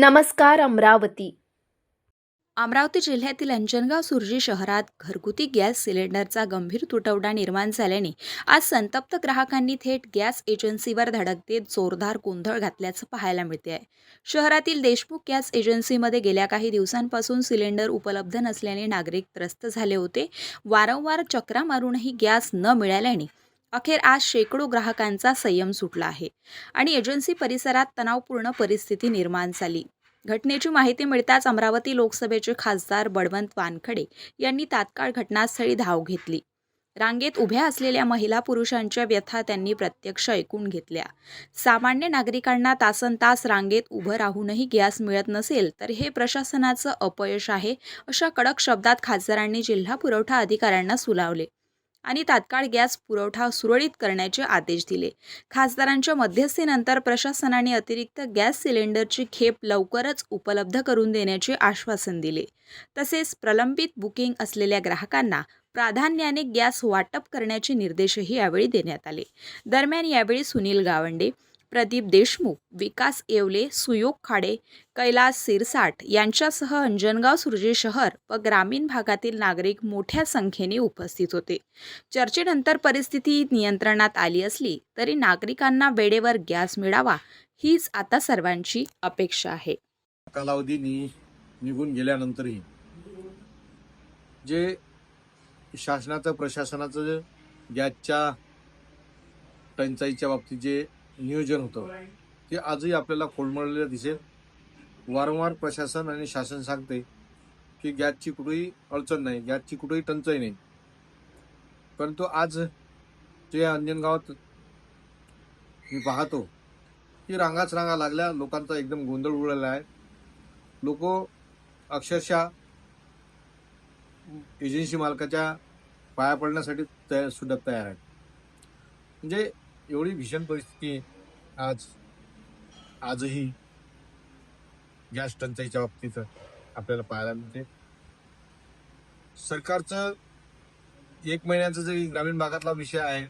नमस्कार अमरावती. अमरावती जिल्ह्यातील अंजनगाव सुर्जी शहरात घरगुती गॅस सिलेंडरचा गंभीर तुटवडा निर्माण झाल्याने आज संतप्त ग्राहकांनी थेट गॅस एजन्सीवर धडक देत जोरदार गोंधळ घातल्याचं पाहायला मिळते आहे. शहरातील देशमुख गॅस एजन्सीमध्ये गेल्या काही दिवसांपासून सिलेंडर उपलब्ध नसल्याने नागरिक त्रस्त झाले होते. वारंवार चक्रा मारूनही गॅस न मिळाल्याने अखेर आज शेकडो ग्राहकांचा संयम सुटला आहे आणि एजन्सी परिसरात तणावपूर्ण परिस्थिती निर्माण झाली. घटनेची माहिती मिळताच अमरावती लोकसभेचे खासदार बळवंत वानखडे यांनी तात्काळ घटनास्थळी धाव घेतली. रांगेत उभ्या असलेल्या महिला पुरुषांच्या व्यथा त्यांनी प्रत्यक्ष ऐकून घेतल्या. सामान्य नागरिकांना तासनतास रांगेत उभं राहूनही गॅस मिळत नसेल तर हे प्रशासनाचं अपयश आहे, अशा कडक शब्दात खासदारांनी जिल्हा पुरवठा अधिकाऱ्यांना सुनावले आणि तात्काळ गॅस पुरवठा सुरळीत करण्याचे आदेश दिले. खासदारांच्या मध्यस्थीनंतर प्रशासनाने अतिरिक्त गॅस सिलेंडरची खेप लवकरच उपलब्ध करून देण्याचे आश्वासन दिले. तसेच प्रलंबित बुकिंग असलेल्या ग्राहकांना प्राधान्याने गॅस वाटप करण्याचे निर्देशही यावेळी देण्यात आले. दरम्यान यावेळी सुनील गावंडे, प्रदीप देशमुख, विकास येवले, सुयोग खाडे, कैलास सिरसाट यांच्यासह अंजनगाव सुर्जी शहर व ग्रामीण भागातील नागरिक मोठ्या संख्येने उपस्थित होते. चर्चेनंतर परिस्थिती नियंत्रणात आली असली तरी नागरिकांना वेळेवर गॅस मिळावा हीच आता सर्वांची अपेक्षा आहे. कालावधी निघून गेल्यानंतरही जे शासनाचं प्रशासनाचं गॅसच्या टंचाईच्या बाबतीत जे नियोजन होतं ते आजही आपल्याला कोलमडलेलं दिसेल. वारंवार प्रशासन आणि शासन सांगते की गॅसची कुठेही अडचण नाही, गॅसची कुठेही टंचाई नाही, परंतु आज जे अंजनगावात मी पाहतो की रांगाच रांगा लागल्या, लोकांचा एकदम गोंधळ उडलेला आहे. लोक अक्षरशः एजन्सी मालकाच्या पाया पडण्यासाठी सुद्धा तयार आहेत. म्हणजे एवढी भीषण परिस्थिती आजही गॅस टंचाईच्या बाबतीत आपल्याला पाहायला मिळते. सरकारचं 1 महिन्याचा जरी ग्रामीण भागातला विषय आहे,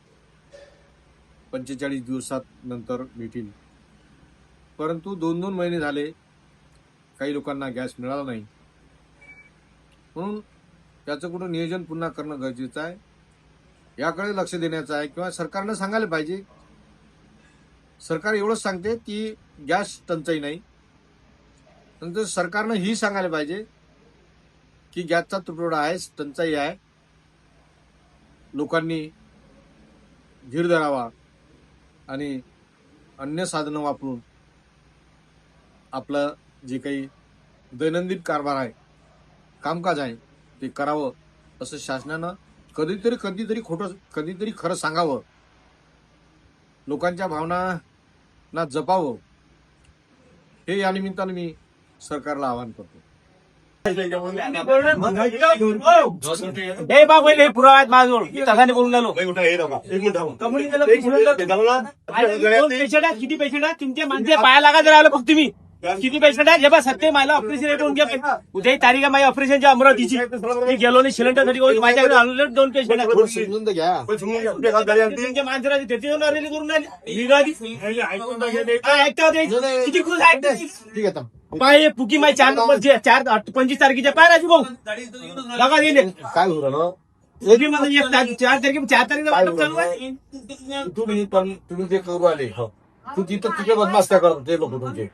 45 दिवसात नंतर मिळतील, परंतु 2-2 महिने झाले काही लोकांना गॅस मिळाला नाही. म्हणून त्याचं कुठं नियोजन पुन्हा करणं गरजेचं आहे. याकडे लक्ष देण्याचं आहे किंवा सरकारनं सांगायला पाहिजे. सरकार एवढंच सांगते की गॅस टंचाई नाही, नंतर सरकारनं ही सांगायला पाहिजे की गॅसचा तुटवडा आहे, टंचाई आहे, लोकांनी धीर धरावा आणि अन्य साधनं वापरून आपलं जे काही दैनंदिन कारभार आहे, कामकाज आहे ते करावं, असं शासनानं कधीतरी खरं सांगावं, लोकांच्या भावनांना जपावं, हे या निमित्तानं मी सरकारला आवाहन करतो. पुराव्यात माझ्याजवळ तगाने बोलून आलो. किती पेशंट आहे तुमच्या माणसे पाया लागा जर आलो फक्त मी किती पेशंट आहे जेव्हा सत्य मला ऑपरेशन होऊन घ्या. उद्या तारीख आहे माझ्या ऑपरेशनच्या अमरावतीची. मी गेलो नाही सिलेंडरसाठी, माझ्याकडे आलो 2 पेशंट तुमच्या माणसाला त्याची रॅली करून किती खुश आहे. पाय पुकी माय 4 नंबरची 25 तारखेच्या पाय राजू भाऊ लगा दिले काय होतं 4 तारखेला वाटप चालू आहे. तुम्ही जे करू आले तू तिथं तिथे बदमाश त्या करतो ते लोक तुमचे